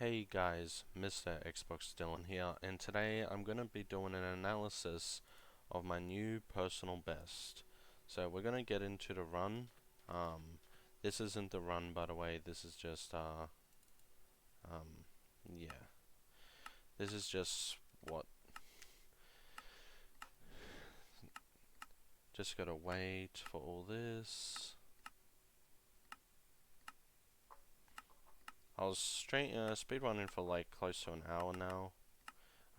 Hey guys, Mr. Xbox Dylan here, and today I'm going to be doing an analysis of my new personal best. So we're going to get into the run. This isn't the run, by the way. This is just um, yeah, this is just what. Just gotta wait for all this. I was speedrunning for like close to an hour now.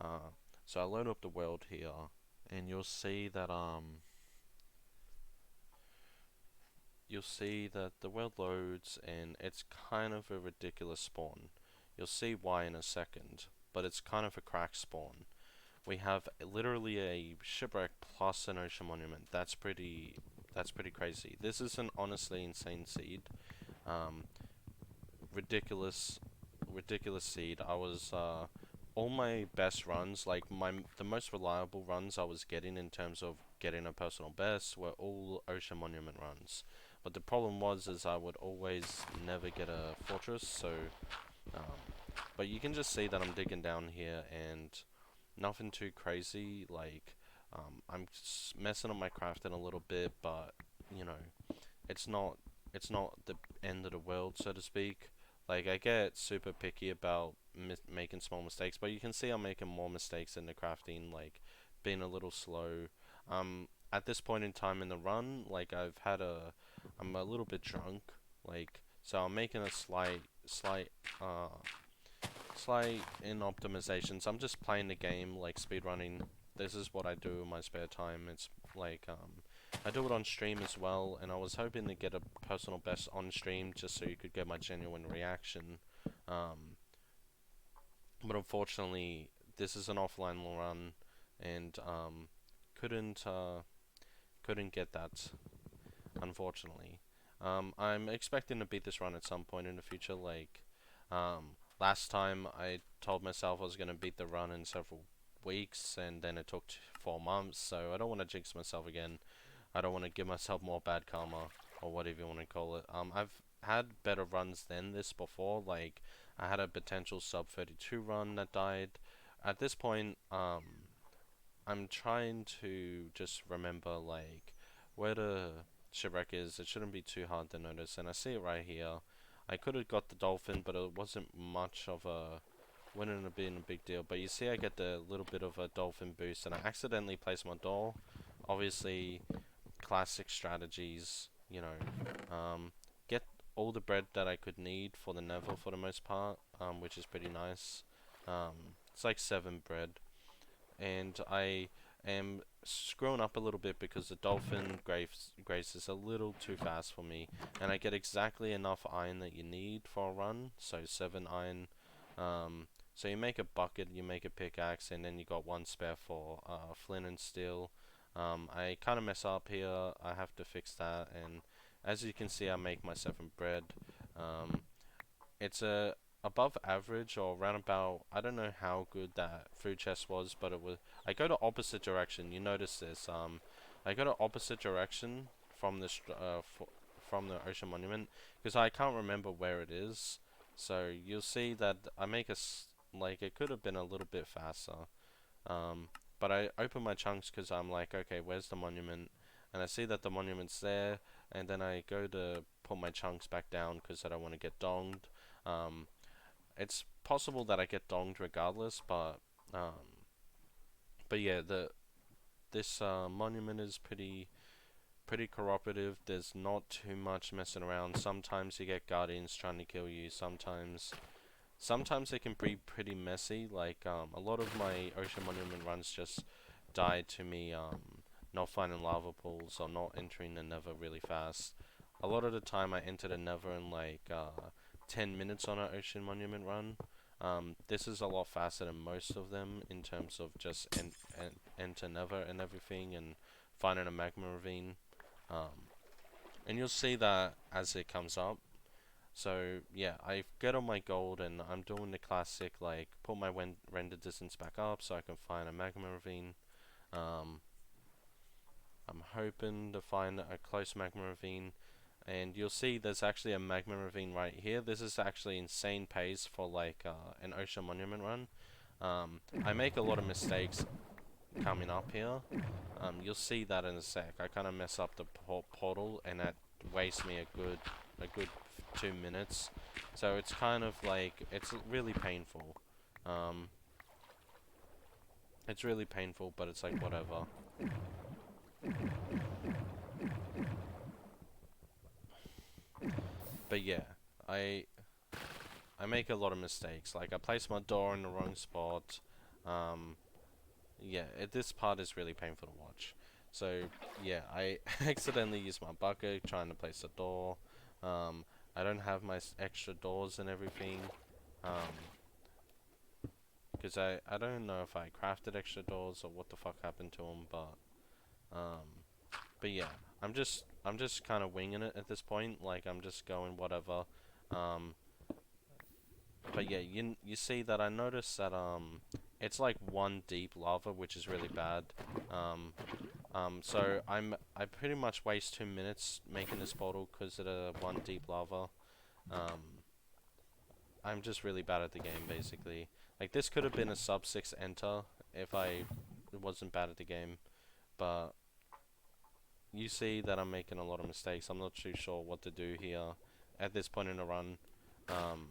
Uh, so I load up the world here, and you'll see that the world loads and it's kind of a ridiculous spawn. You'll see why in a second, but it's kind of a crack spawn. We have literally a shipwreck plus an ocean monument. That's pretty crazy. This is an honestly insane seed. Um, ridiculous, ridiculous seed. I was all my best runs, like the most reliable runs I was getting in terms of getting a personal best were all ocean monument runs. But the problem was is I would always never get a fortress, so um, but you can just see that I'm digging down here and nothing too crazy. Like I'm messing up my crafting a little bit, but you know it's not it's not the end of the world, so to speak. Like I get super picky about making small mistakes, but you can see I'm making more mistakes in the crafting, like being a little slow. At this point in time in the run, like I'm a little bit drunk, like so I'm making a slight in optimizations. I'm just playing the game, like speedrunning. This is what I do in my spare time. It's like I do it on stream as well, and I was hoping to get a personal best on stream just so you could get my genuine reaction. Um, but unfortunately, this is an offline run, and couldn't couldn't get that. Unfortunately, I'm expecting to beat this run at some point in the future. Like last time, I told myself I was gonna beat the run in several weeks, and then it took 4 months. So I don't want to jinx myself again. I don't want to give myself more bad karma or whatever you want to call it. I've had better runs than this before. Like I had a potential sub 32 run that died. At this point, I'm trying to just remember like where the shipwreck is. It shouldn't be too hard to notice, and I see it right here. I could have got the dolphin, but it wasn't much of a wouldn't have been a big deal. But you see, I get the little bit of a dolphin boost, and I accidentally place my door. Obviously, classic strategies, get all the bread that I could need for the Nether for the most part, which is pretty nice. It's like 7 bread, and I am screwing up a little bit because the dolphin grace is a little too fast for me, and I get exactly enough iron that you need for a run, so 7 iron. So you make a bucket, you make a pickaxe, and then you got one spare for flint and steel. I kind of mess up here. I have to fix that, and as you can see, I make my 7 bread. Um, it's a above average or around about. I don't know how good that food chest was, but it was. I go to opposite direction. You notice this. I go to opposite direction from from the ocean monument because I can't remember where it is. So you'll see that I make like it could have been a little bit faster. But I open my chunks because I'm like, okay, where's the monument? And I see that the monument's there, and then I go to put my chunks back down because I don't want to get donged. Um, it's possible that I get donged regardless, um, but yeah, the this monument is pretty cooperative. There's not too much messing around. Sometimes you get guardians trying to kill you. Sometimes they can be pretty messy. Like a lot of my ocean monument runs just died to me not finding lava pools or not entering the Nether really fast. A lot of the time I enter the Nether in like 10 minutes on an ocean monument run. This is a lot faster than most of them in terms of just enter Nether and everything and finding a magma ravine. Um, and you'll see that as it comes up. So yeah, I get on my gold and I'm doing the classic like put my render distance back up so I can find a magma ravine. Um, I'm hoping to find a close magma ravine, and you'll see there's actually a magma ravine right here. This is actually insane pace for like an ocean monument run. I make a lot of mistakes coming up here. You'll see that in a sec. I kind of mess up the portal, and that wastes me a good 2 minutes. So it's kind of like it's really painful. Um, it's really painful, but it's like whatever. But yeah, I I make a lot of mistakes. Like I place my door in the wrong spot. Um, yeah, this part is really painful to watch. So yeah, I accidentally use my bucket trying to place a door. Um, I don't have my extra doors and everything. Um, because I don't know if I crafted extra doors or what the fuck happened to them, um, but yeah, I'm just kind of winging it at this point. Like I'm just going whatever. Um, but yeah, you see that I noticed that it's like one deep lava, which is really bad. Um, so I pretty much waste 2 minutes making this portal because of the one deep lava. Um, I'm just really bad at the game basically. Like this could have been a sub 6 enter if I wasn't bad at the game, but you see that I'm making a lot of mistakes. I'm not too sure what to do here at this point in the run. Um,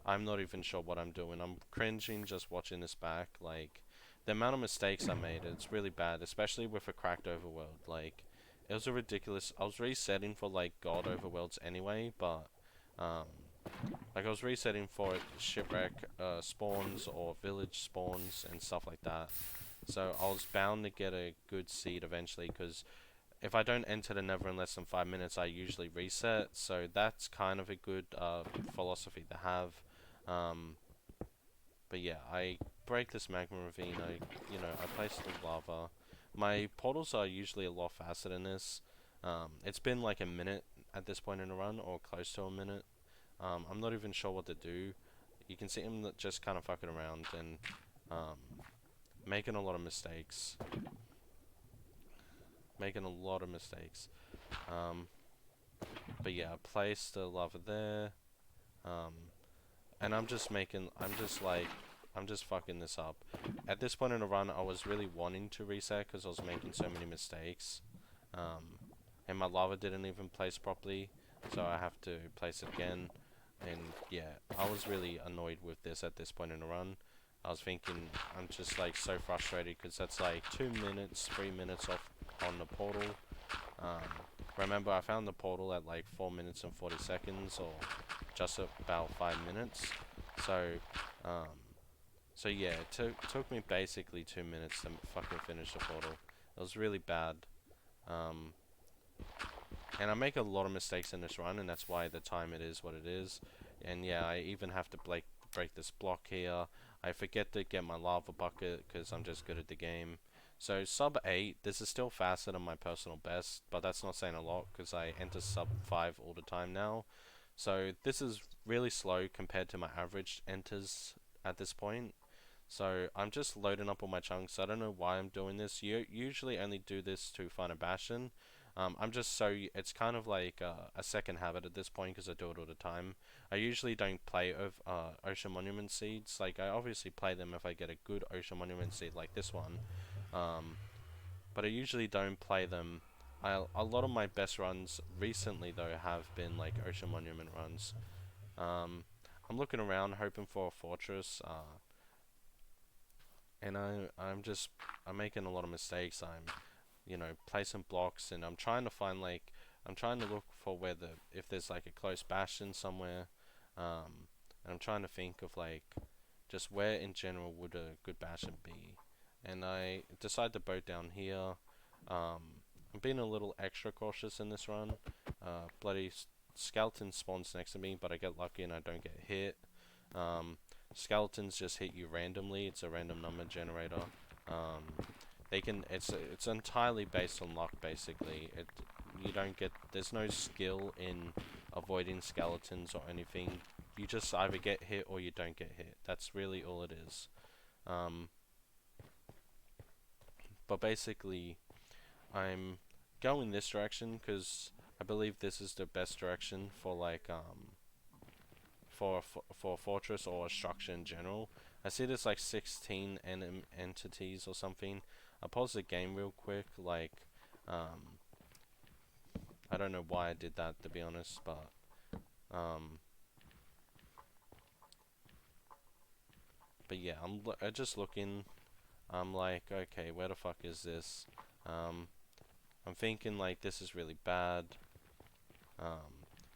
I'm not even sure what I'm doing. I'm cringing just watching this back. Like, the amount of mistakes I made, it's really bad, especially with a cracked overworld. Like, it was a ridiculous... I was resetting for, like, god overworlds anyway, but, um, like, I was resetting for shipwreck spawns or village spawns and stuff like that. So, I was bound to get a good seed eventually, because if I don't enter the nether in less than 5 minutes, I usually reset. So, that's kind of a good philosophy to have. Um, but yeah, I break this magma ravine. I place the lava. My portals are usually a lot faster than this. It's been like a minute at this point in the run, or close to a minute. I'm not even sure what to do. You can see him just kind of fucking around and um, making a lot of mistakes. Making a lot of mistakes. Um, but yeah, I placed the lava there. Um, and I'm just fucking this up. At this point in the run, I was really wanting to reset because I was making so many mistakes. And my lava didn't even place properly, so I have to place it again. And yeah, I was really annoyed with this at this point in the run. I was thinking, I'm just like so frustrated because that's like 2 minutes, 3 minutes off on the portal. Um, remember, I found the portal at like 4 minutes and 40 seconds, or just about 5 minutes. So, um, so yeah, it took me basically 2 minutes to fucking finish the portal. It was really bad. Um, and I make a lot of mistakes in this run, and that's why the time it is what it is. And yeah, I even have to break this block here. I forget to get my lava bucket because I'm just good at the game. So sub 8, this is still faster than my personal best, but that's not saying a lot because I enter sub 5 all the time now. So this is really slow compared to my average enters at this point. So I'm just loading up all my chunks. I don't know why I'm doing this. You usually only do this to find a bastion. I'm just so it's kind of like a second habit at this point because I do it all the time. I usually don't play ocean monument seeds. Like I obviously play them if I get a good ocean monument seed like this one, um, but I usually don't play them. A lot of my best runs recently though have been like ocean monument runs. Um, I'm looking around hoping for a fortress. And I'm making a lot of mistakes. I'm placing blocks, and I'm trying to find like I'm trying to look for if there's like a close bastion somewhere. And I'm trying to think of like just where in general would a good bastion be. And I decide to boat down here. I'm being a little extra cautious in this run. Bloody skeleton spawns next to me, but I get lucky and I don't get hit. Um, Skeletons just hit you randomly. It's a random number generator. It's entirely based on luck basically. You don't get there's no skill in avoiding skeletons or anything. You just either get hit or you don't get hit. That's really all it is. Um, but basically I'm going this direction because I believe this is the best direction for like for a fortress or a structure in general. I see there's like 16 entities or something. I'll pause the game real quick. Like, um, I don't know why I did that to be honest, but um, yeah, I'm just looking. I'm like, okay, where the fuck is this? Um, I'm thinking like this is really bad.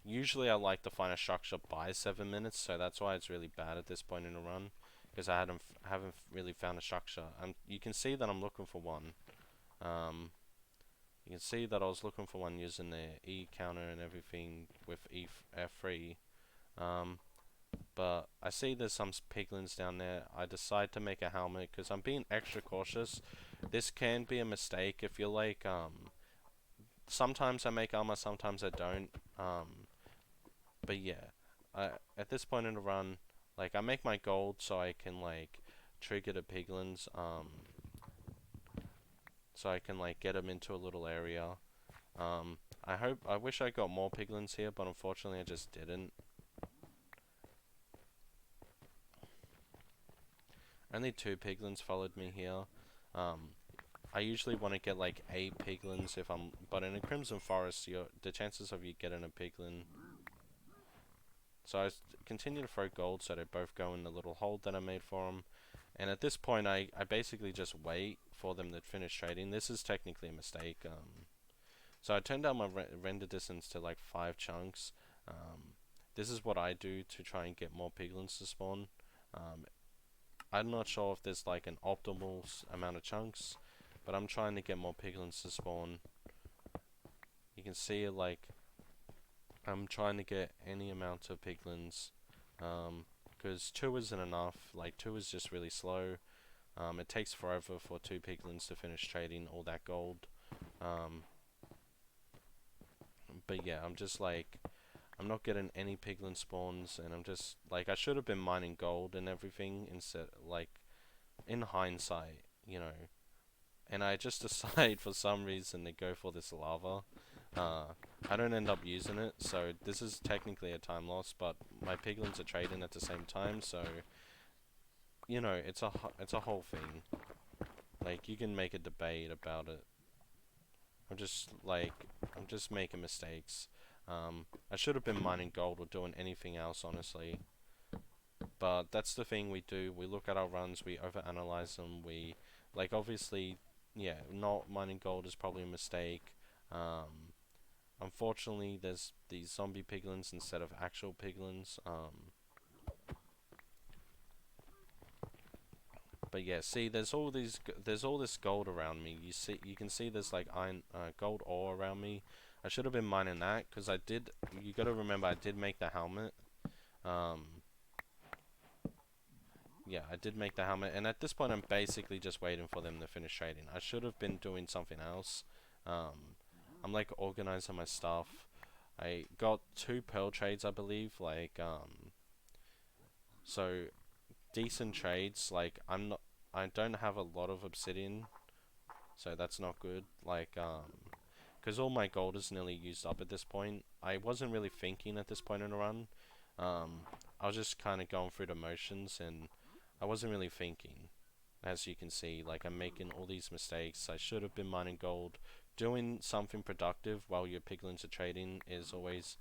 Usually I like to find a structure by 7 minutes, so that's why it's really bad at this point in the run, because I haven't really found a structure. And you can see that I'm looking for one. Um, you can see that I was looking for one using the E counter and everything with F3. Um, but I see there's some piglins down there. I decide to make a helmet because I'm being extra cautious. This can be a mistake if you're like, sometimes I make armor, sometimes I don't. But yeah, at this point in the run, like I make my gold so I can like trigger the piglins, so I can like get them into a little area. I wish I got more piglins here, but unfortunately I just didn't. Only 2 piglins followed me here. Um, I usually want to get like 8 piglins if I'm, but in a Crimson Forest, the chances of you getting a piglin. So I continue to throw gold so they both go in the little hole that I made for them. And at this point, I basically just wait for them to finish trading. This is technically a mistake. So I turned down my render distance to like 5 chunks. This is what I do to try and get more piglins to spawn. Um, I'm not sure if there's like an optimal amount of chunks, but I'm trying to get more piglins to spawn. You can see like I'm trying to get any amount of piglins, because 2 isn't enough. Like 2 is just really slow. It takes forever for 2 piglins to finish trading all that gold. But yeah, I'm just like, I'm not getting any piglin spawns, and I'm just like, I should have been mining gold and everything instead. Like in hindsight, you know. And I just decide for some reason to go for this lava. I don't end up using it, so this is technically a time loss, but my piglins are trading at the same time, so you know, it's a whole thing. Like you can make a debate about it. I'm just like, I'm just making mistakes. I should have been mining gold or doing anything else, honestly. But that's the thing we do. We look at our runs, we overanalyze them. We, like, obviously, yeah, not mining gold is probably a mistake. Unfortunately, there's these zombie piglins instead of actual piglins. But yeah, see, there's all this gold around me. You can see there's like iron, gold ore around me. I should have been mining that because I did. You got to remember, I did make the helmet. Um, yeah, I did make the helmet, and at this point, I'm basically just waiting for them to finish trading. I should have been doing something else. I'm like organizing my stuff. I got 2 pearl trades, I believe. Like, so decent trades. Like, I don't have a lot of obsidian, so that's not good. Like, because all my gold is nearly used up at this point. I wasn't really thinking at this point in the run. I was just kind of going through the motions, and I wasn't really thinking. As you can see, like I'm making all these mistakes. I should have been mining gold. Doing something productive while your piglins are trading is always,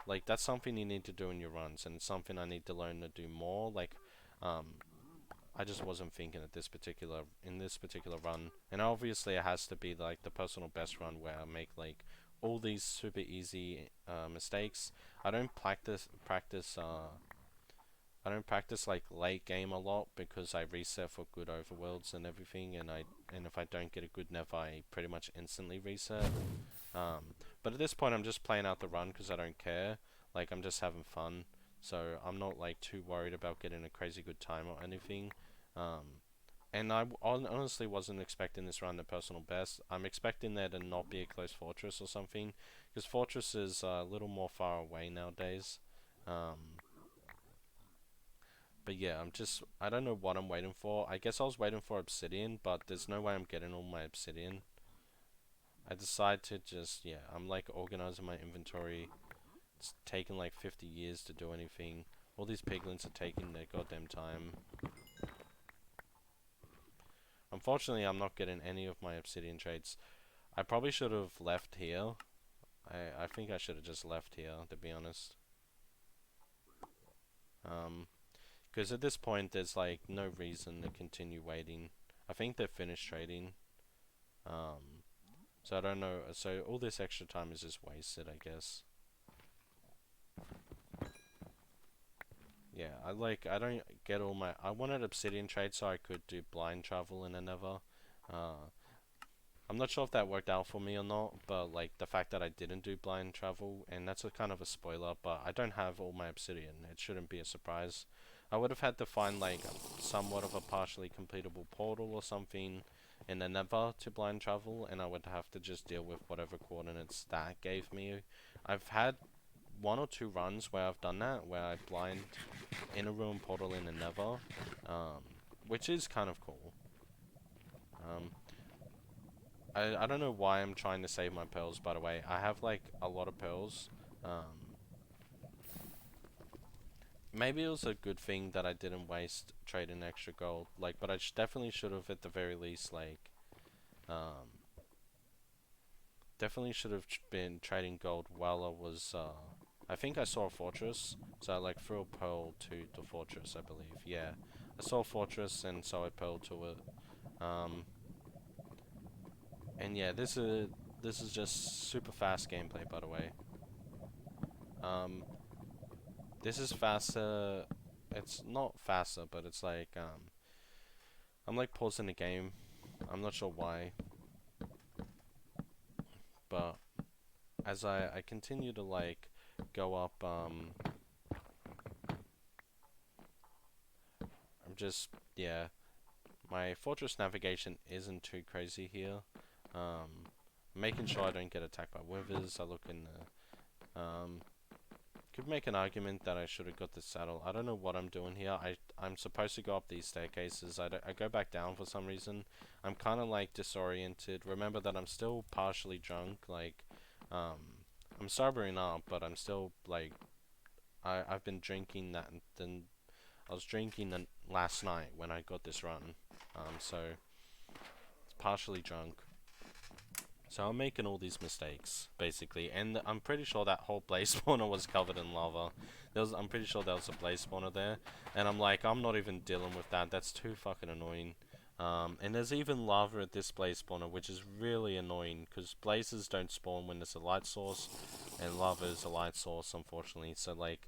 like, that's something you need to do in your runs, and it's something I need to learn to do more. Like, um, I just wasn't thinking at in this particular run, and obviously it has to be like the personal best run where I make like all these super easy mistakes. I don't I don't practice like late game a lot because I reset for good overworlds and everything, and if I don't get a good nev, I pretty much instantly reset. But at this point, I'm just playing out the run because I don't care. Like I'm just having fun, so I'm not like too worried about getting a crazy good time or anything. And I honestly wasn't expecting this run the personal best. I'm expecting there to not be a close fortress or something, because fortress is a little more far away nowadays. Um, but yeah, I don't know what I'm waiting for. I guess I was waiting for obsidian, but there's no way I'm getting all my obsidian. I decide to just, yeah, I'm like organizing my inventory. It's taken like 50 years to do anything. All these piglins are taking their goddamn time. Unfortunately, I'm not getting any of my obsidian traits. I probably should have left here. I think I should have just left here, to be honest. Because at this point, there's like no reason to continue waiting. I think they're finished trading. So I don't know. So all this extra time is just wasted, I guess. Yeah, I don't get all my, I wanted obsidian trade so I could do blind travel in a nether. Uh, I'm not sure if that worked out for me or not, but like the fact that I didn't do blind travel, and that's a kind of a spoiler, but I don't have all my obsidian. It shouldn't be a surprise. I would have had to find like somewhat of a partially completable portal or something in the nether to blind travel, and I would have to just deal with whatever coordinates that gave me. I've had one or two runs where I've done that, where I blind in a ruin portal in the nether, um, which is kind of cool. Um, I don't know why I'm trying to save my pearls, by the way. I have like a lot of pearls. Um, Maybe it was a good thing that I didn't waste trading extra gold. Like, but I definitely should have at the very least um, definitely should have been trading gold while I was. I think I saw a fortress, so I like threw a pearl to the fortress. I believe, yeah. I saw a fortress, and so I pearled to it. Um, and yeah, this is just super fast gameplay, by the way. Um, this is faster. It's not faster, but it's like I'm like pausing the game. I'm not sure why, but as I continue to like go up, I'm just, yeah. My fortress navigation isn't too crazy here. Making sure I don't get attacked by withers. I look in the could make an argument that I should have got the saddle. I don't know what I'm doing here. I'm supposed to go up these staircases. I go back down for some reason. I'm kind of like disoriented. Remember that I'm still partially drunk. Like, um, I'm sobering up, but I'm still like I've been drinking that. Then I was drinking the last night when I got this run. So it's partially drunk. So I'm making all these mistakes, basically, and I'm pretty sure that whole blaze spawner was covered in lava. I'm pretty sure there was a blaze spawner there, and I'm like, I'm not even dealing with that. That's too fucking annoying. And there's even lava at this blaze spawner, which is really annoying, because blazes don't spawn when there's a light source, and lava is a light source, unfortunately. So like,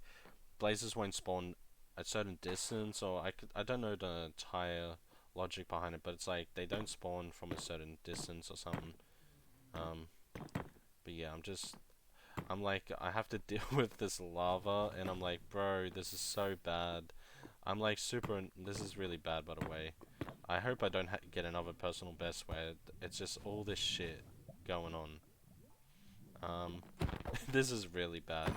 blazes won't spawn a certain distance, or I don't know the entire logic behind it, but it's like they don't spawn from a certain distance or something. Um, but yeah, I'm like, I have to deal with this lava, and I'm like, bro, this is so bad. I'm like this is really bad, by the way. I hope I don't get another personal best where it's just all this shit going on. Um, this is really bad.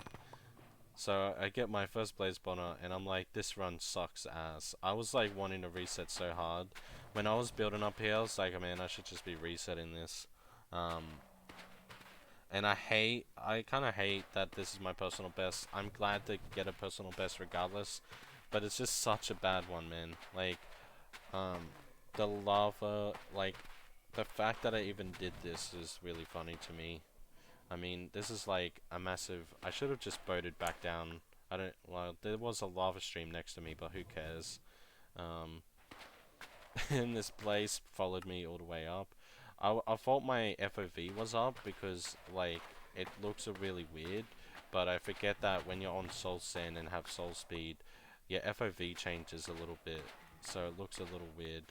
So I get my first blaze spawner, and I'm like, this run sucks ass. I was like wanting to reset so hard. When I was building up here, I was like, oh, man, I should just be resetting this. Um, And I kind of hate that this is my personal best. I'm glad to get a personal best regardless, but it's just such a bad one, man. Like, um, the lava, like, the fact that I even did this is really funny to me. I mean, this is like a massive, I should have just boated back down. Well, there was a lava stream next to me, but who cares? Um, and this place followed me all the way up. I thought my FOV was up because like it looks really weird, but I forget that when you're on soul sand and have soul speed, your FOV changes a little bit, so it looks a little weird.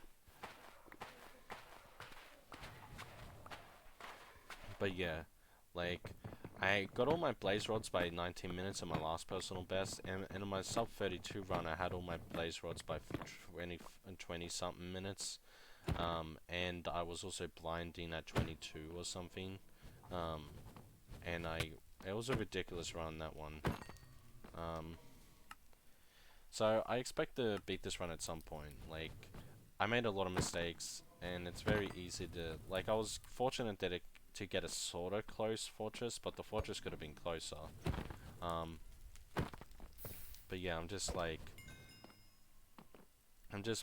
But yeah, like I got all my blaze rods by 19 minutes in my last personal best, and in my sub 32 run I had all my blaze rods by 20 something minutes. And I was also blinding at 22 or something. Um, and it was a ridiculous run, that one. Um, so I expect to beat this run at some point. Like, I made a lot of mistakes, and it's very easy to, like, I was fortunate that to get a sorta close fortress, but the fortress could have been closer. Um, but yeah, I'm just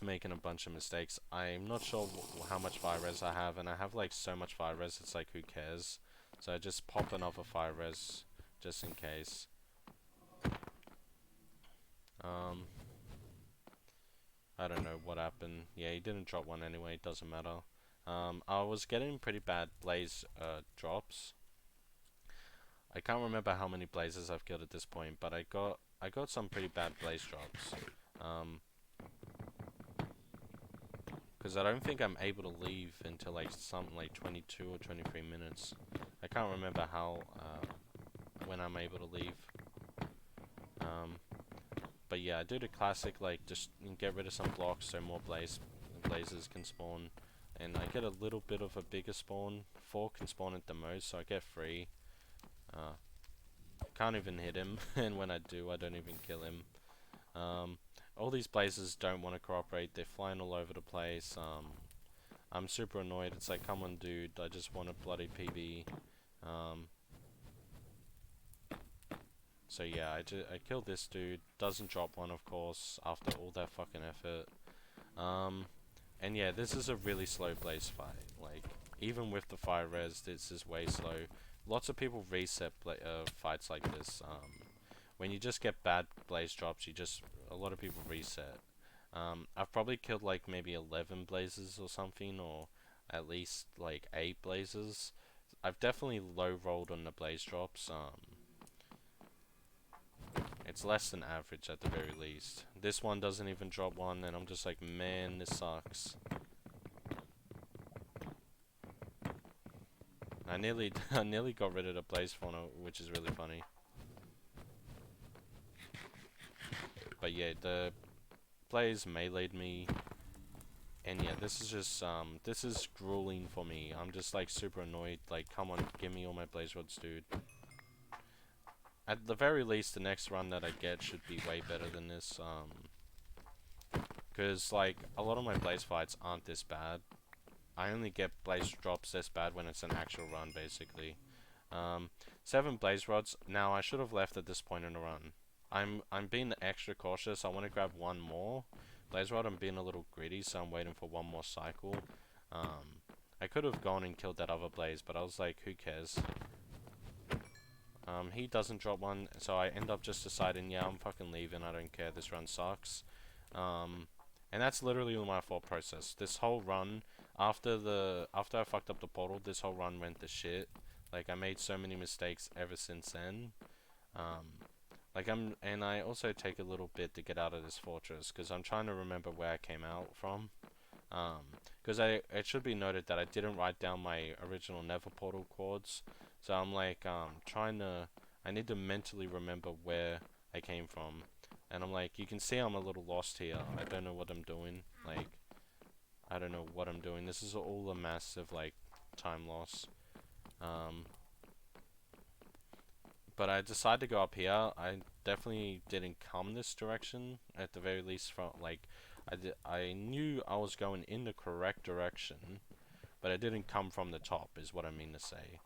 making a bunch of mistakes. I'm not sure how much fire res I have, and I have like so much fire res, it's like who cares. So I just pop another fire res just in case. Um, I don't know what happened. Yeah, he didn't drop one anyway, doesn't matter. I was getting pretty bad blaze drops. I can't remember how many blazes I've killed at this point, but I got some pretty bad blaze drops. Because I don't think I'm able to leave until like something like 22 or 23 minutes. I can't remember how when I'm able to leave. But yeah, I do the classic, like just get rid of some blocks so more blazes can spawn, and I get a little bit of a bigger spawn. 4 can spawn at the most, so I get 3. Can't even hit him, and when I do, I don't even kill him. All these blazes don't want to cooperate. They're flying all over the place. I'm super annoyed. It's like, come on, dude. I just want a bloody PB. So yeah, I killed this dude. Doesn't drop one, of course, after all that fucking effort. And yeah, this is a really slow blaze fight. Like, even with the fire res, this is way slow. Lots of people reset fights like this. When you just get bad blaze drops, a lot of people reset. I've probably killed like maybe 11 blazes or something, or at least like 8 blazes. I've definitely low rolled on the blaze drops. It's less than average at the very least. This one doesn't even drop one, and I'm just like, man, this sucks. I nearly got rid of the blaze fauna, which is really funny. But yeah, the blaze meleeed me, and yeah, this is just this is grueling for me. I'm just like super annoyed. Like, come on, give me all my blaze rods, dude. At the very least, the next run that I get should be way better than this. Because like a lot of my blaze fights aren't this bad. I only get blaze drops this bad when it's an actual run, basically. 7 blaze rods. Now I should have left at this point in the run. I'm being extra cautious. I want to grab one more blaze rod. I'm being a little greedy, so I'm waiting for one more cycle. I could have gone and killed that other blaze, but I was like, who cares? He doesn't drop one, so I end up just deciding, yeah, I'm fucking leaving. I don't care. This run sucks. And that's literally my thought process. This whole run, after I fucked up the portal, this whole run went to shit. Like, I made so many mistakes ever since then. And I also take a little bit to get out of this fortress, because I'm trying to remember where I came out from. Because it should be noted that I didn't write down my original Nether portal codes. So I'm like, I need to mentally remember where I came from. And I'm like, you can see I'm a little lost here. I don't know what I'm doing. Like, I don't know what I'm doing. This is all a massive, like, time loss. But I decided to go up here. I definitely didn't come this direction, at the very least. From like, I knew I was going in the correct direction, but I didn't come from the top, is what I mean to say.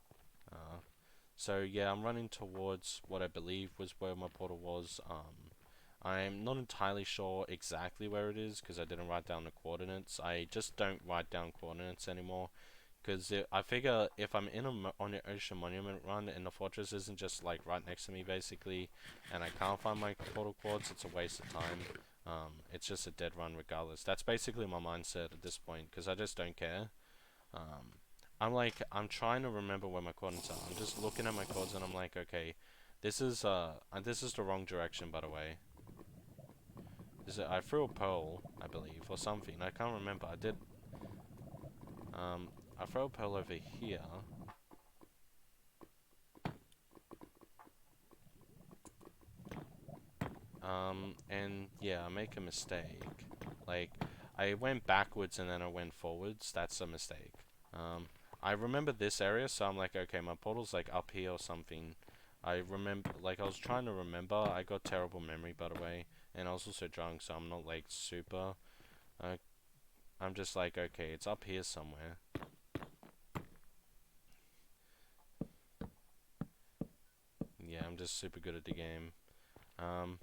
So yeah, I'm running towards what I believe was where my portal was. I'm not entirely sure exactly where it is, because I didn't write down the coordinates. I just don't write down coordinates anymore. Because I figure if I'm on the Ocean Monument run and the fortress isn't just like right next to me basically, and I can't find my portal cords, it's a waste of time. It's just a dead run regardless. That's basically my mindset at this point, because I just don't care. I'm trying to remember where my coordinates are. I'm just looking at my cords and I'm like, okay, this is the wrong direction, by the way. I threw a pearl, I believe, or something. I can't remember. I throw a pearl over here. And yeah, I make a mistake. Like, I went backwards and then I went forwards. That's a mistake. I remember this area, so I'm like, okay, my portal's like up here or something. I remember, like, I was trying to remember. I got terrible memory, by the way, and I was also drunk, so I'm not like super. I'm just like, okay, it's up here somewhere. yeah, I'm just super good at the game. Um,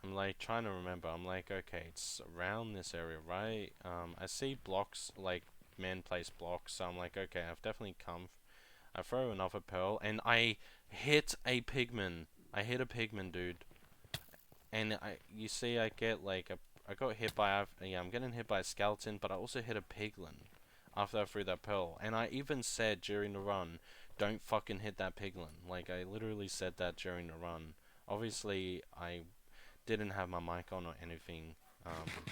I'm like trying to remember. I'm like, okay, it's around this area, right? I see blocks, like men place blocks, so I'm like, okay, I've definitely come. I throw another pearl, and I hit a pigman. I hit a pigman, dude. And you see, I get like I got hit by, yeah, I'm getting hit by a skeleton, but I also hit a piglin after I threw that pearl. And I even said during the run, don't fucking hit that piglin. Like, I literally said that during the run. Obviously, I didn't have my mic on or anything, um,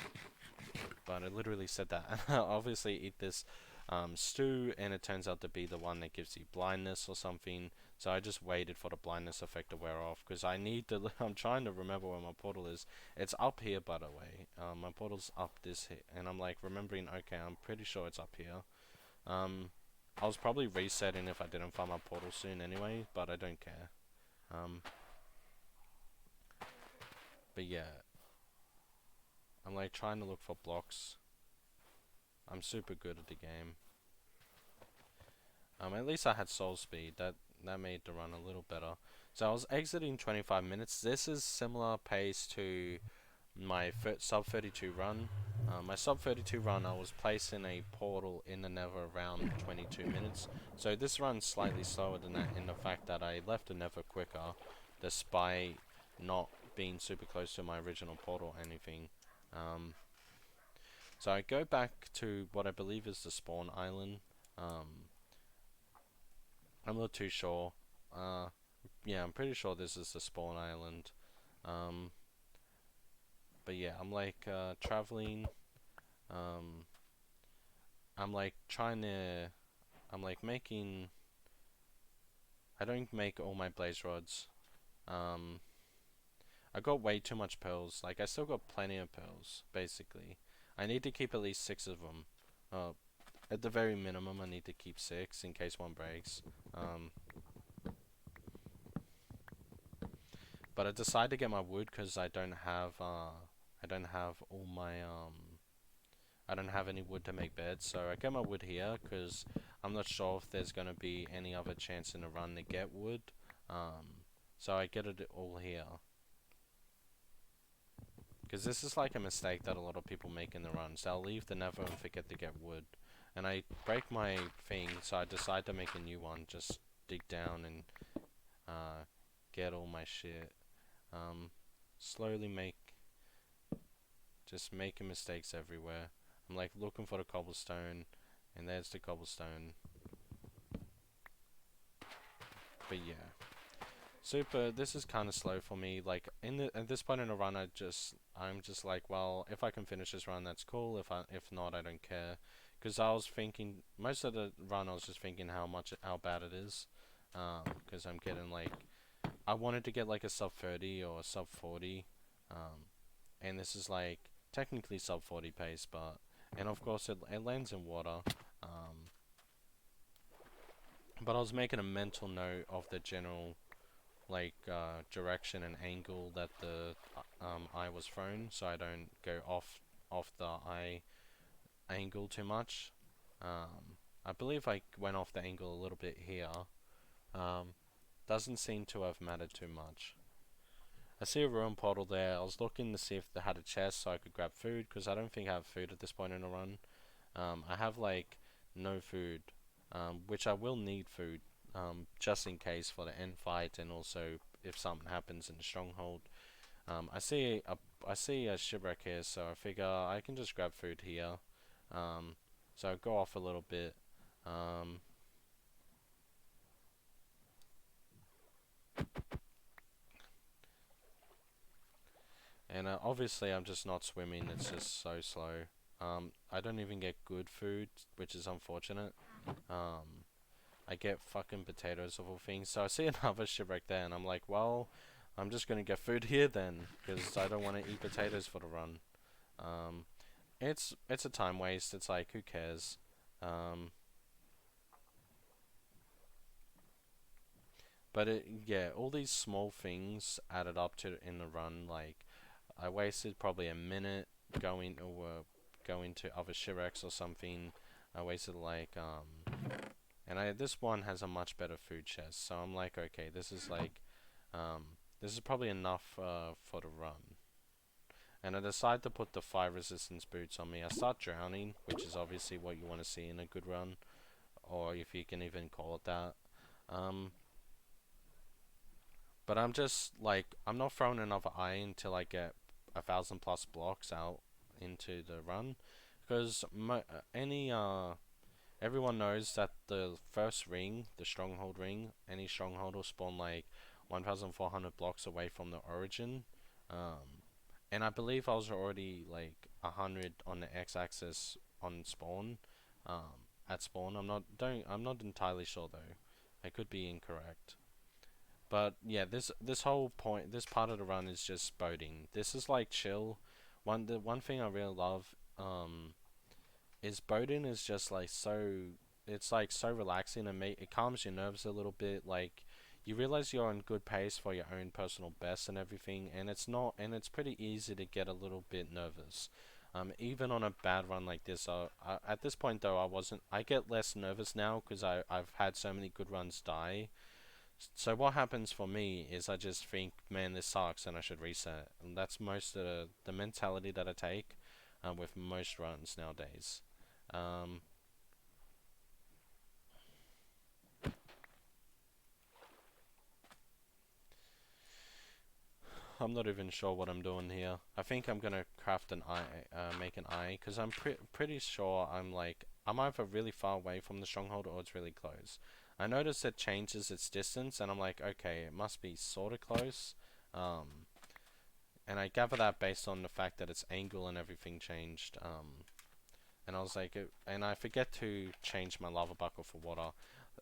but I literally said that. And I obviously eat this stew, and it turns out to be the one that gives you blindness or something. So I just waited for the blindness effect to wear off, because I need to. I'm trying to remember where my portal is. It's up here, by the way. My portal's up this here, and I'm like remembering. Okay, I'm pretty sure it's up here. I was probably resetting if I didn't find my portal soon anyway, but I don't care. Um, but yeah, I'm like trying to look for blocks. I'm super good at the game. At least I had soul speed. That made the run a little better. So I was exiting 25 minutes. This is similar pace to my sub 32 run. My sub 32 run, I was placing a portal in the nether around 22 minutes. So this run's slightly slower than that in the fact that I left the nether quicker, despite not being super close to my original portal or anything. So I go back to what I believe is the spawn island. I'm not too sure. Yeah, I'm pretty sure this is the spawn island. Um, but yeah, I'm like traveling. Um, I'm like trying to. I'm like making. I don't make all my blaze rods. Um, I got way too much pearls. Like I still got plenty of pearls, basically. I need to keep at least 6 of them. At the very minimum, I need to keep 6 in case one breaks. But I decided to get my wood because I don't have all my I don't have any wood to make beds, so I get my wood here because I'm not sure if there's gonna be any other chance in the run to get wood. So I get it all here because this is like a mistake that a lot of people make in the runs. They'll leave the nether and forget to get wood, and I break my thing, so I decide to make a new one. Just dig down and get all my shit. Slowly just making mistakes everywhere. I'm like looking for the cobblestone, and there's the cobblestone. But yeah, super. This is kind of slow for me. Like at this point in the run, I'm just like, well, if I can finish this run, that's cool. If not, I don't care. Because I was thinking most of the run, I was just thinking how bad it is. Because I'm getting like, I wanted to get like a sub 30 or a sub 40. And this is like technically sub 40 pace, but and of course it lands in water. But I was making a mental note of the general like direction and angle that the eye was thrown, so I don't go off the eye angle too much. I believe I went off the angle a little bit here. Doesn't seem to have mattered too much. I see a ruin portal there. I was looking to see if they had a chest so I could grab food, because I don't think I have food at this point in the run. I have like no food, which I will need food, just in case for the end fight, and also if something happens in the stronghold. I see a shipwreck here, so I figure I can just grab food here. So I go off a little bit. Um, And obviously I'm just not swimming, it's just so slow. I don't even get good food, which is unfortunate. I get fucking potatoes of all things. So I see another shipwreck there, and I'm like, well, I'm just gonna get food here then, because I don't want to eat potatoes for the run. It's a time waste. It's like, who cares? But yeah, all these small things added up to in the run. Like, I wasted probably a minute going to other shipwrecks or something. I wasted like and this one has a much better food chest, so I'm like, okay, this is like This is probably enough for the run. And I decide to put the fire resistance boots on me. I start drowning, which is obviously what you want to see in a good run, or if you can even call it that. Um, but I'm just like, I'm not throwing another eye until I get 1,000+ blocks out into the run, because everyone knows that the first ring, the stronghold ring, any stronghold will spawn like 1,400 blocks away from the origin. And I believe I was already like 100 on the x-axis on spawn. At spawn, I'm not entirely sure though. I could be incorrect. But yeah, this whole point, this part of the run is just boating. This is like chill. The one thing I really love, is boating is just like it's like so relaxing and it calms your nerves a little bit. Like you realize you're on good pace for your own personal best and everything, and it's pretty easy to get a little bit nervous. Even on a bad run like this, at this point though, I get less nervous now because I've had so many good runs die. So what happens for me is I just think, man, this sucks and I should reset. And that's most of the mentality that I take with most runs nowadays. Um, I'm not even sure what I'm doing here. I think I'm gonna craft an eye, make an eye, because I'm pretty sure I'm either really far away from the stronghold or it's really close. I notice it changes its distance, and I'm like, okay, it must be sort of close. Um, and I gather that based on the fact that its angle and everything changed. And I was like, and I forget to change my lava bucket for water.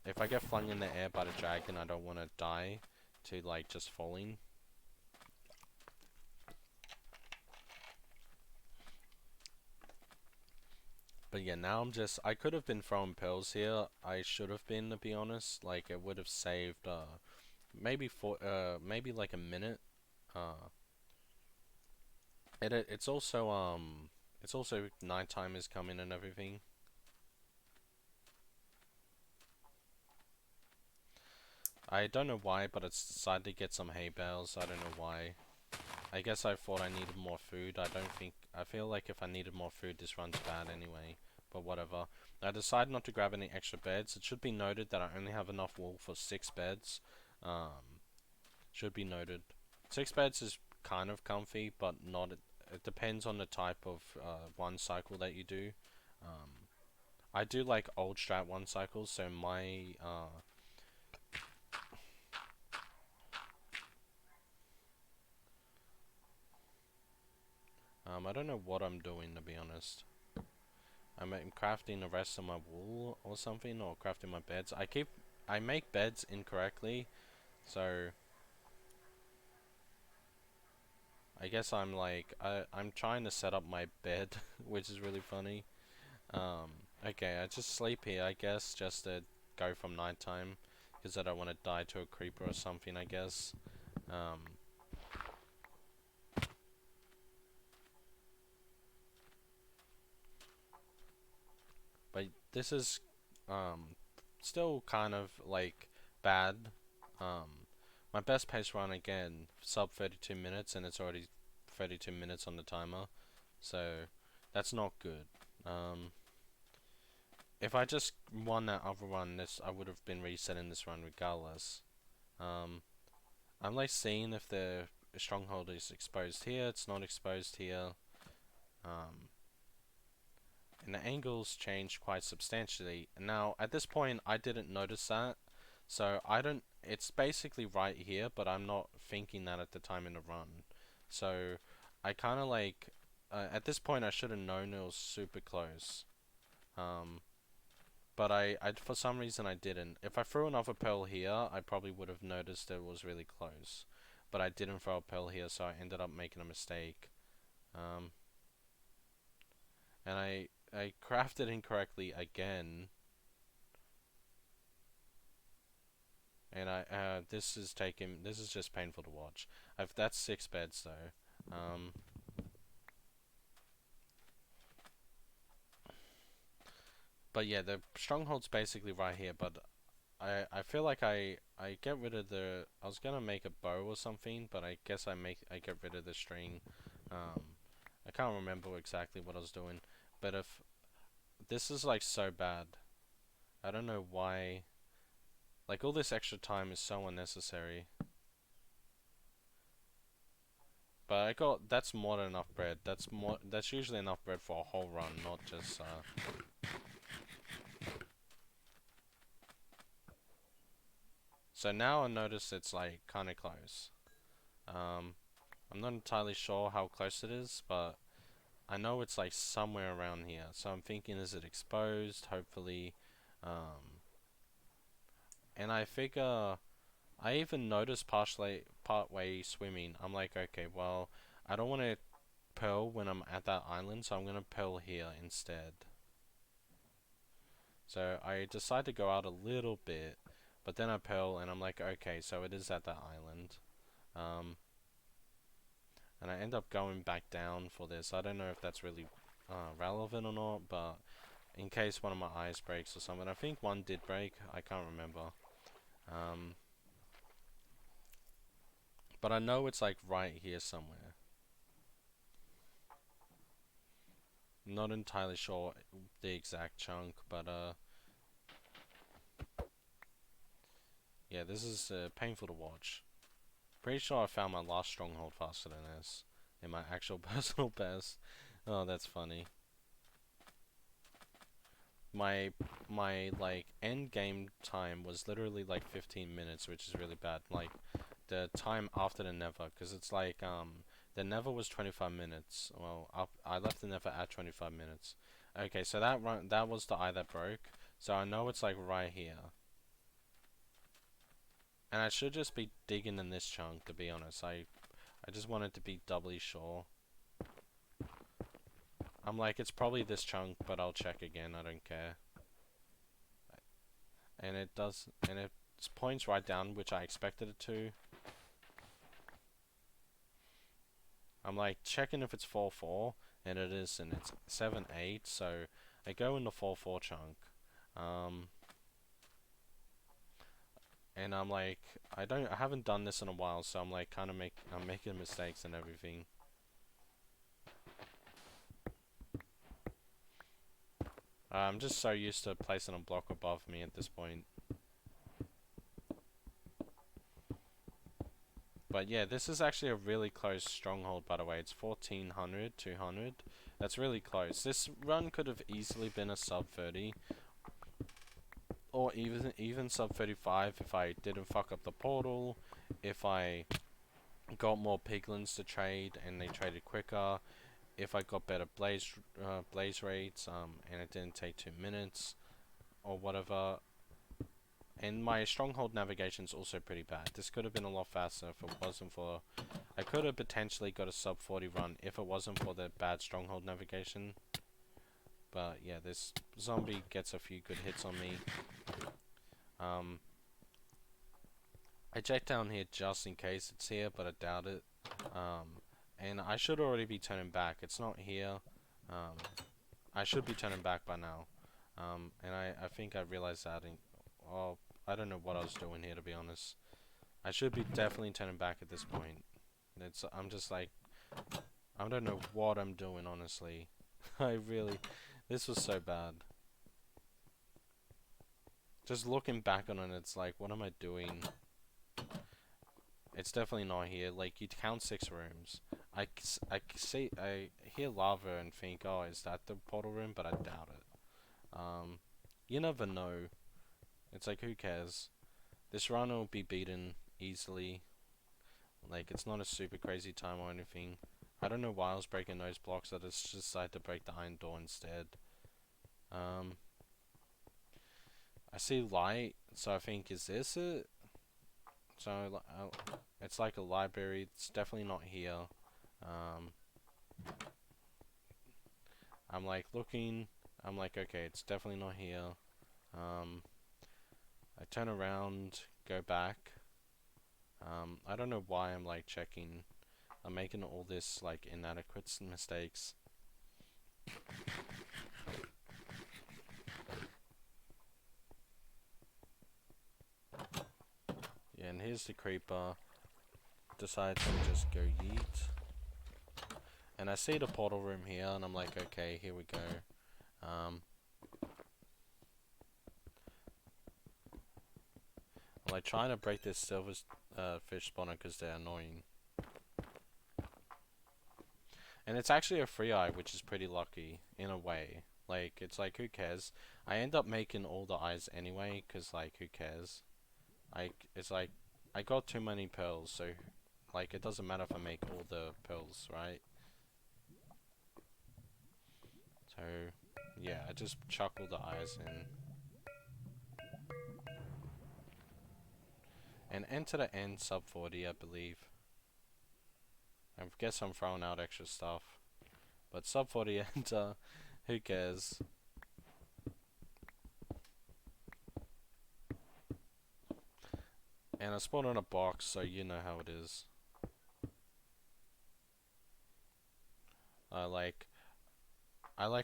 If I get flung in the air by the dragon, I don't want to die to like just falling. But yeah, now I could have been throwing pearls here. I should have been, to be honest. Like, it would have saved, maybe like a minute. Uh, it's also nighttime is coming and everything. I don't know why, but it's decided to get some hay bales. I don't know why. I guess I thought I needed more food. I feel like if I needed more food, this run's bad anyway. But whatever. I decided not to grab any extra beds. It should be noted that I only have enough wool for 6 beds. Should be noted. 6 beds is kind of comfy, but not. It depends on the type of one cycle that you do. Um, I do like old strat one cycles, so I don't know what I'm doing, to be honest. I'm crafting the rest of my wool or something, or crafting my beds. I make beds incorrectly, so I guess I'm trying to set up my bed, which is really funny. Okay, I just sleep here, I guess, just to go from nighttime, because I don't want to die to a creeper or something, I guess. Um, but this is, um, still kind of, like, bad. My best pace run, again, sub 32 minutes, and it's already 32 minutes on the timer, so that's not good. Um, if I just won that other run, I would have been resetting this run regardless. Um, I'm like seeing if the stronghold is exposed here. It's not exposed here. Um, and the angles changed quite substantially. Now, at this point, I didn't notice that. So, I don't... It's basically right here, but I'm not thinking that at the time in the run. So, I kind of like... at this point, I should have known it was super close. Um, but for some reason, I didn't. If I threw another pearl here, I probably would have noticed it was really close. But I didn't throw a pearl here, so I ended up making a mistake. Um, and I crafted incorrectly again. And this is just painful to watch. That's 6 beds though. But yeah, the stronghold's basically right here, but I feel like I get rid of the. I was gonna make a bow or something, but I guess I get rid of the string. Um, I can't remember exactly what I was doing, but if this is like so bad, I don't know why. Like all this extra time is so unnecessary. But I got that's more than enough bread. That's usually enough bread for a whole run, not just So now I notice it's like kinda close. Um I'm not entirely sure how close it is, but I know it's like somewhere around here. So I'm thinking, is it exposed? Hopefully. Um and I figure I even noticed partway swimming. I'm like, okay, well, I don't want to pearl when I'm at that island, so I'm gonna pearl here instead. So I decide to go out a little bit, but then I pearl and I'm like, okay, so it is at that island. Um, and I end up going back down for this. I don't know if that's really relevant or not, but in case one of my eyes breaks or something. I think one did break, I can't remember. Um, but I know it's like right here somewhere. Not entirely sure the exact chunk, but yeah, this is painful to watch. Pretty sure I found my last stronghold faster than this in my actual personal best. Oh, that's funny. My my like end game time was literally like 15 minutes, which is really bad. Like the time after the Nether, because it's like the Nether was 25 minutes. Well, I left the Nether at 25 minutes. Okay, so that was the eye that broke. So I know it's like right here. And I should just be digging in this chunk, to be honest. I just wanted to be doubly sure. I'm like, it's probably this chunk, but I'll check again, I don't care. And it does, and it points right down, which I expected it to. I'm like, checking if it's 4-4, and it is, and it's 7-8, so I go in the 4-4 chunk. And I'm like, I haven't done this in a while, so I'm like, I'm making mistakes and everything. I'm just so used to placing a block above me at this point. But yeah, this is actually a really close stronghold, by the way. It's 1400, 200. That's really close. This run could have easily been a sub 30. Or even sub 35 if I didn't fuck up the portal. If I got more piglins to trade and they traded quicker. If I got better blaze rates and it didn't take 2 minutes. Or whatever. And my stronghold navigation's also pretty bad. This could have been a lot faster if it wasn't for... I could have potentially got a sub 40 run if it wasn't for the bad stronghold navigation. But yeah, this zombie gets a few good hits on me. I checked down here just in case it's here, but I doubt it. And I should already be turning back. It's not here. I should be turning back by now. And I think I realized that in... Well, I don't know what I was doing here, to be honest. I should be definitely turning back at this point. I'm just like... I don't know what I'm doing, honestly. This was so bad. Just looking back on it, it's like, what am I doing? It's definitely not here. Like, you count 6 rooms. I hear lava and think, oh, is that the portal room? But I doubt it. You never know. It's like, who cares? This run will be beaten easily. Like, it's not a super crazy time or anything. I don't know why I was breaking those blocks. I just decided to break the iron door instead. I see light, so I think, is this it? So, it's like a library. It's definitely not here. I'm like looking. I'm like, okay, it's definitely not here. I turn around, go back. I don't know why I'm like checking. I'm making all this like inadequate mistakes. here's the creeper. Decides to just go yeet. And I see the portal room here, and I'm like, okay, here we go. I'm like trying to break this silver fish spawner because they're annoying. And it's actually a free eye, which is pretty lucky, in a way. Like, it's like, who cares? I end up making all the eyes anyway, because, like, who cares? It's like, I got too many pearls, so, like, it doesn't matter if I make all the pearls, right? So, yeah, I just chuck all the eyes in. And enter the end sub 40, I believe. I guess I'm throwing out extra stuff. But sub 40 enter, who cares? And I spawned on a box, so you know how it is. I like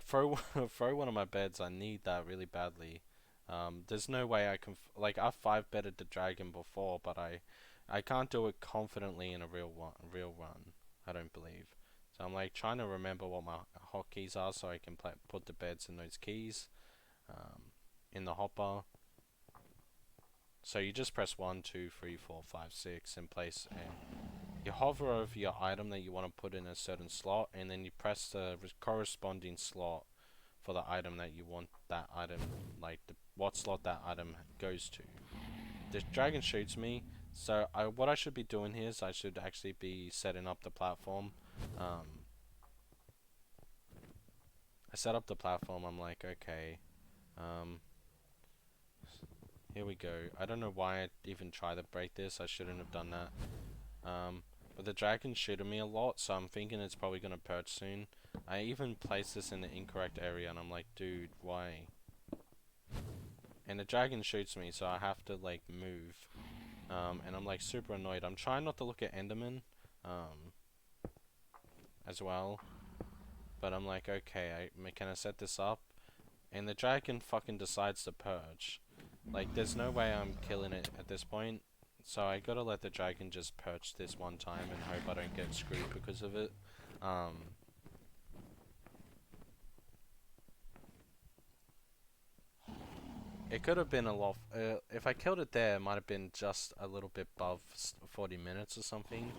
throw throw one of my beds. I need that really badly. There's no way I can like I've 5-betted the dragon before, but I can't do it confidently in a real run. I don't believe. So I'm like trying to remember what my hotkeys are so I can put the beds in those keys in the hopper. So you just press 1, 2, 3, 4, 5, 6 in place, and you hover over your item that you want to put in a certain slot, and then you press the corresponding slot for the item that you want that item, like what slot that item goes to. The dragon shoots me, so what I should be doing here is I should actually be setting up the platform. I set up the platform, I'm like, okay, here we go. I don't know why I even tried to break this, I shouldn't have done that. But the dragon's shooting me a lot, so I'm thinking it's probably gonna perch soon. I even placed this in the incorrect area, and I'm like, dude, why? And the dragon shoots me, so I have to like move. And I'm like super annoyed. I'm trying not to look at Enderman, as well. But I'm like, okay, can I set this up? And the dragon fucking decides to perch. Like, there's no way I'm killing it at this point. So I gotta let the dragon just perch this one time and hope I don't get screwed because of it. It could have been a lot. If I killed it there, it might have been just a little bit above 40 minutes or something.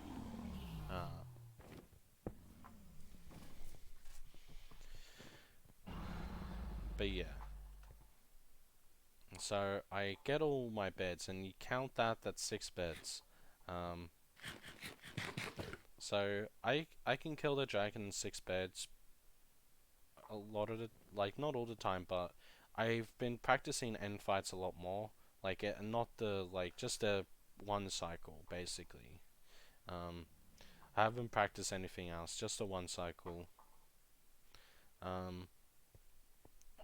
But yeah. So I get all my beds, and you count that, that's 6 beds. So I can kill the dragon in 6 beds a lot of the, like, not all the time, but I've been practicing end fights a lot more. Like, not the, like, just the one cycle, basically. I haven't practiced anything else, just the one cycle.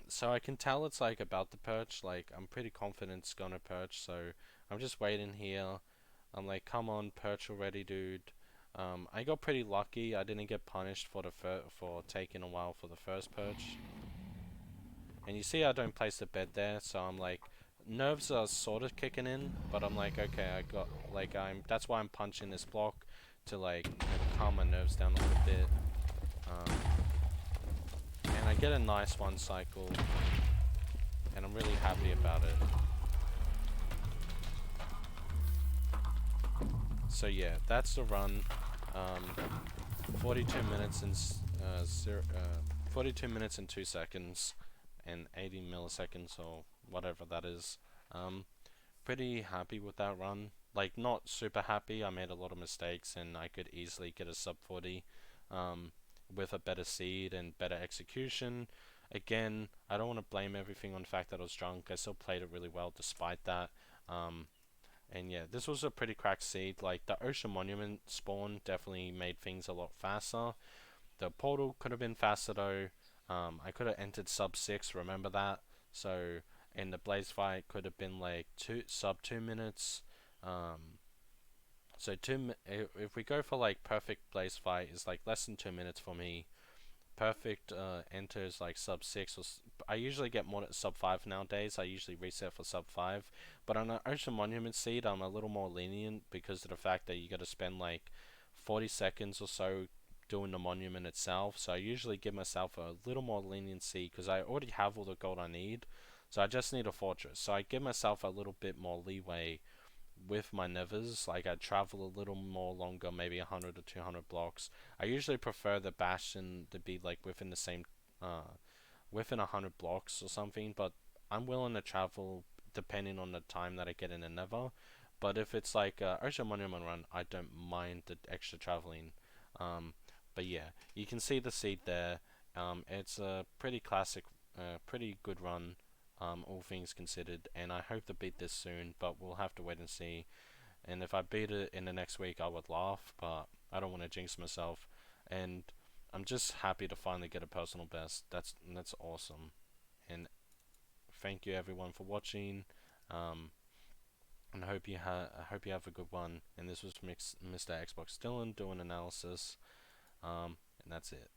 So I can tell it's like about to perch, like I'm pretty confident it's gonna perch, so I'm just waiting here. I'm like, come on, perch already, dude. I got pretty lucky. I didn't get punished for for taking a while for the first perch. And you see I don't place the bed there, so I'm like, nerves are sort of kicking in, but I'm like, okay, I got, like, that's why I'm punching this block to like calm my nerves down a little bit. And I get a nice one cycle, and I'm really happy about it. So yeah, that's the run. 42 minutes and 42 minutes and 2 seconds, and 80 milliseconds or whatever that is. Pretty happy with that run. Like, not super happy. I made a lot of mistakes, and I could easily get a sub 40 with a better seed and better execution. Again, I don't want to blame everything on the fact that I was drunk. I still played it really well despite that. And yeah, this was a pretty cracked seed. Like, the Ocean Monument spawn definitely made things a lot faster. The portal could have been faster though. I could have entered sub 6, remember that? So, in the Blaze fight could have been like sub 2 minutes. So if we go for like perfect Blaze fight, is like less than 2 minutes for me. perfect enter is like sub 6 I usually get more sub 5 nowadays. I usually reset for sub 5. But on an Ocean Monument seed, I'm a little more lenient because of the fact that you got to spend like 40 seconds or so doing the monument itself. So I usually give myself a little more leniency because I already have all the gold I need. So I just need a fortress. So I give myself a little bit more leeway with my nevers. Like I travel a little more longer, maybe 100 or 200 blocks. I usually prefer the bastion to be like within the same, within 100 blocks or something. But I'm willing to travel depending on the time that I get in the nether. But if it's like Ocean Monument run, I don't mind the extra traveling. Um, but yeah, you can see the seed there. It's a pretty classic, pretty good run, all things considered, and I hope to beat this soon, but we'll have to wait and see. And if I beat it in the next week, I would laugh, but I don't want to jinx myself. And I'm just happy to finally get a personal best. That's awesome. And thank you everyone for watching. Um, and I hope you have a good one. And this was Mr. Xbox Dylan doing analysis. And that's it.